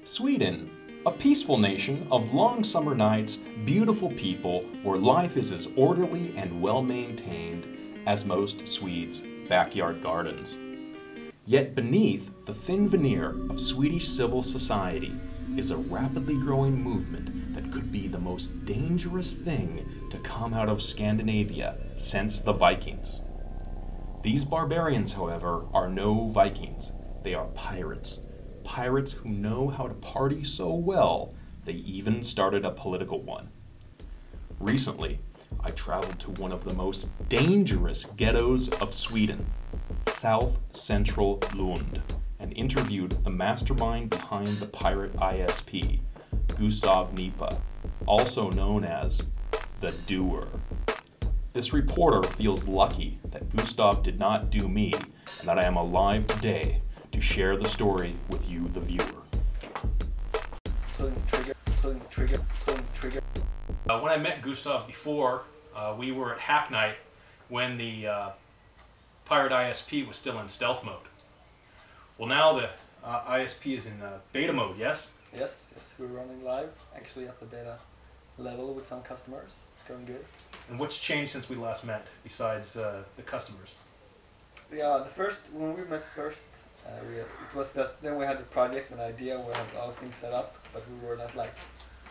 Sweden, a peaceful nation of long summer nights, beautiful people, where life is as orderly and well-maintained as most Swedes' backyard gardens. Yet beneath the thin veneer of Swedish civil society is a rapidly growing movement that could be the most dangerous thing to come out of Scandinavia since the Vikings. These barbarians, however, are no Vikings. They are pirates. Pirates who know how to party so well, they even started a political one. Recently, I traveled to one of the most dangerous ghettos of Sweden, South Central Lund, and interviewed the mastermind behind the Pirate ISP, Gustav Nipe, also known as the Doer. This reporter feels lucky that Gustav did not do me, and that I am alive today to share the story with you, the viewer. Pulling trigger. When I met Gustav before, we were at Hack Night when the Pirate ISP was still in stealth mode. Well, now the ISP is in beta mode, yes? Yes, we're running live, actually at the beta level with some customers. It's going good. And what's changed since we last met, besides the customers? Yeah, when we met first, it was just, then we had the project and idea, we had all things set up, but we were not like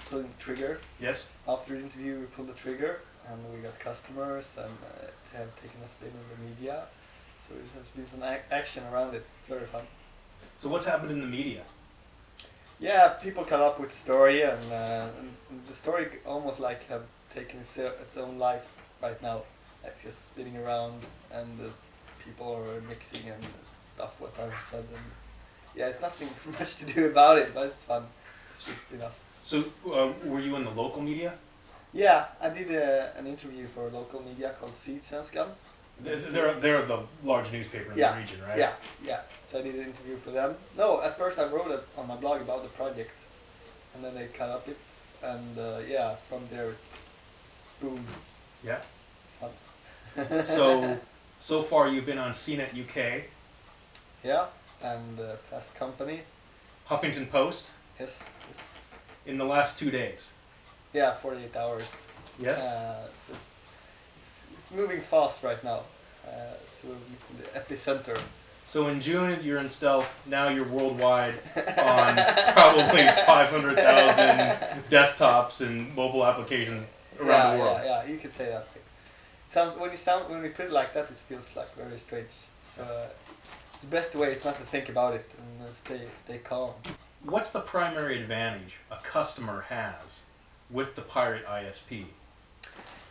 pulling the trigger. Yes. After the interview, we pulled the trigger, and we got customers, and have taken a spin in the media. So it has been some action around it. It's very fun. So what's happened in the media? Yeah, people come up with the story, and the story almost like have taken its own life right now, like just spinning around, and people are mixing and stuff what I've said, and yeah, it's nothing much to do about it, but it's fun. It's just spin off. So were you in the local media? Yeah, I did an interview for a local media called Sydsvenskan. They're the large newspaper in the region, right? Yeah. So I did an interview for them. No, at first I wrote it on my blog about the project, and then they cut up it, and yeah, from there, boom. Yeah. It's fun. So far you've been on CNET UK. Yeah, and Fast Company. Huffington Post. Yes. In the last 2 days. Yeah, 48 hours. Yes. It's moving fast right now. So we're in the epicenter. So in June you're in stealth. Now you're worldwide on probably 500,000 desktops and mobile applications around the world. Yeah, you could say that. When we put it like that, it feels like very strange. So the best way is not to think about it and stay calm. What's the primary advantage a customer has with the Pirate ISP?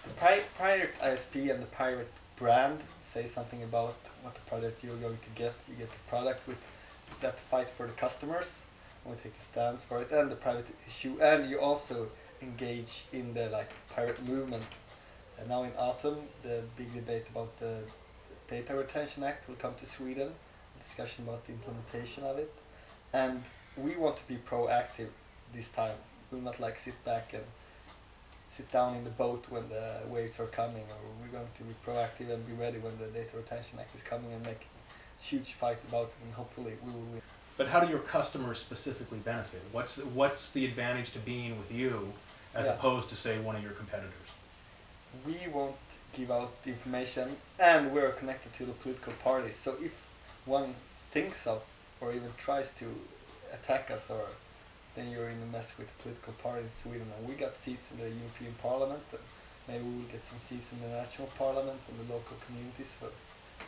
The Pirate ISP and the Pirate brand say something about what the product you're going to get. You get the product with that fight for the customers, and we take the stance for it, and the private issue, and you also engage in the pirate movement. And now in autumn, the big debate about the Data Retention Act will come to Sweden, a discussion about the implementation of it, and we want to be proactive this time. We'll not sit back and sit down in the boat when the waves are coming, or we're going to be proactive and be ready when the Data Retention Act is coming and make a huge fight about it, and hopefully we will win. But how do your customers specifically benefit? What's the advantage to being with you as opposed to, say, one of your competitors? We won't give out the information, and we're connected to the political parties. So if one thinks of or even tries to attack us, then you're in a mess with the political party in Sweden. And we got seats in the European Parliament, and maybe we'll get some seats in the national parliament and the local communities.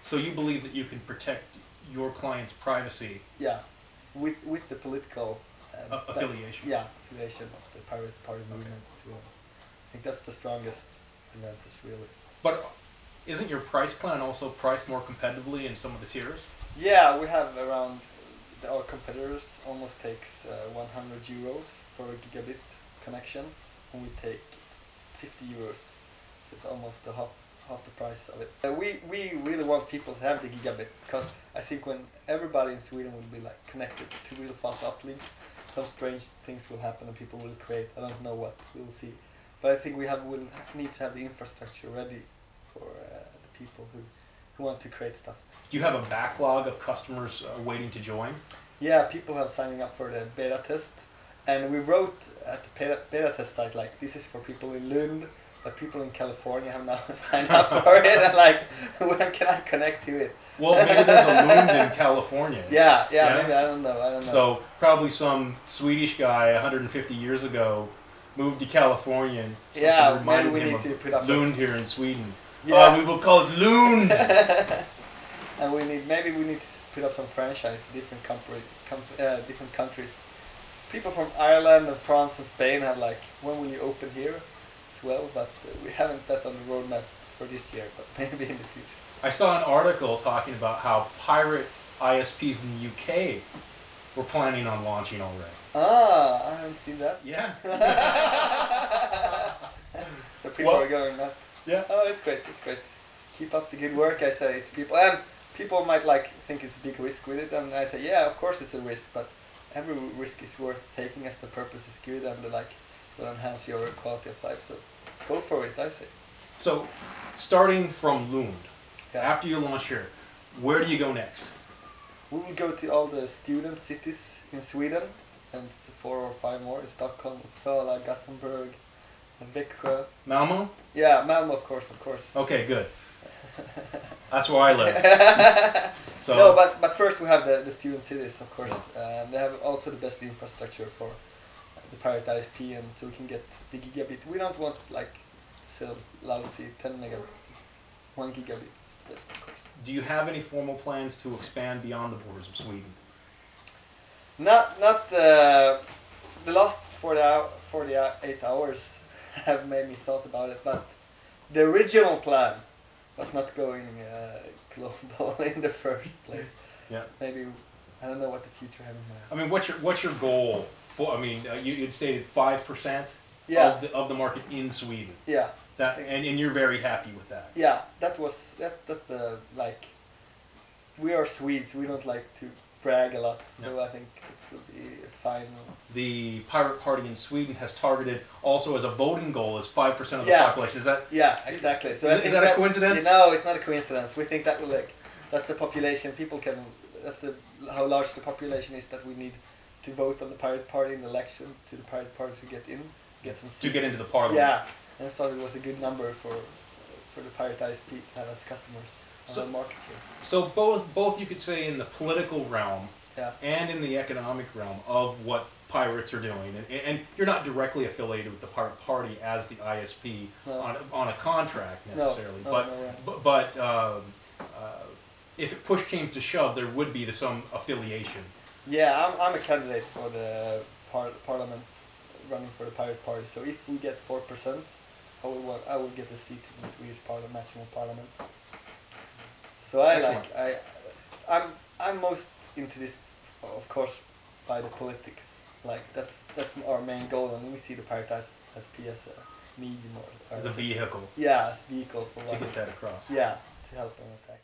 So you believe that you can protect your client's privacy? Yeah, with the political affiliation. Affiliation of the Pirate Party movement in Sweden. I think that's the strongest advantage, really. But isn't your price plan also priced more competitively in some of the tiers? Yeah, we have around, our competitors almost takes 100 euros for a gigabit connection, and we take 50 euros. So it's almost half the price of it. We really want people to have the gigabit, because I think when everybody in Sweden will be connected to really fast uplinks, some strange things will happen and people will create, I don't know what, we'll see. But I think we'll need to have the infrastructure ready for the people who want to create stuff. Do you have a backlog of customers waiting to join? Yeah, people have signing up for the beta test, and we wrote at the beta test site like this is for people in Lund, but people in California have now signed up for it, and like when can I connect to it? Well, maybe there's a Lund in California. Yeah, maybe, I don't know. So probably some Swedish guy 150 years ago moved to California and maybe we need to put up Lund here in Sweden. Yeah. We will call it Lund. And maybe we need to put up some franchise, different countries. People from Ireland and France and Spain have like, when will you open here as well? But we haven't that on the roadmap for this year, but maybe in the future. I saw an article talking about how pirate ISPs in the UK were planning on launching already. Ah, I haven't seen that. Yeah. So people are going up. Yeah. Oh, it's great. It's great. Keep up the good work, I say to people. And people might like think it's a big risk with it, and I say, yeah, of course it's a risk, but every risk is worth taking as the purpose is good and will enhance your quality of life. So go for it, I say. So, starting from Lund, Yeah. after you launch here, where do you go next? We will go to all the student cities in Sweden, and 4 or 5 more in Stockholm, Uppsala, Gothenburg, and Växjö. Malmo? Yeah, Malmo, of course. Okay, good. That's where I live. So No, but first we have the student cities, of course. They have also the best infrastructure for the Pirate ISP, and so we can get the gigabit. We don't want like sell lousy 10 megabits. It's 1 gigabit is the best, of course. do you have any formal plans to expand beyond the borders of Sweden? Not the last 48 hours have made me thought about it, but the original plan was not going global in the first place. Yeah. Maybe I don't know what the future has in mind. I mean, what's your goal for? I mean, you'd stated 5% Yeah. of the market in Sweden. Yeah. That and you're very happy with that. Yeah, that's the like. We are Swedes. We don't like to brag a lot, so No. I think it will be fine. The Pirate Party in Sweden has targeted also as a voting goal as 5% of the Yeah. population. Is that? Yeah, exactly. So Is I that- think is that a coincidence? No, it's not a coincidence. We think that will that's the population. People can. That's how large the population is that we need to vote on the Pirate Party in the election to the Pirate Party to get in, get some seats. To get into the parliament. Yeah, and I thought it was a good number for the Pirate ISP to have as customers on So- the market share. So both you could say in the political realm Yeah. and in the economic realm of what pirates are doing, and you're not directly affiliated with the Pirate Party as the ISP No. on a contract necessarily, No, but no, right. but if push came to shove, there would be some affiliation. Yeah, I'm a candidate for the parliament, running for the Pirate Party. So if we get 4%, I will get a seat in the Swedish Parliament, national parliament. So Excellent. I'm most into this, of course, by the politics. Like that's our main goal, and we see the Pirate ISP as a medium or As a vehicle Yeah, as a vehicle for to get that across. Yeah, to help them attack.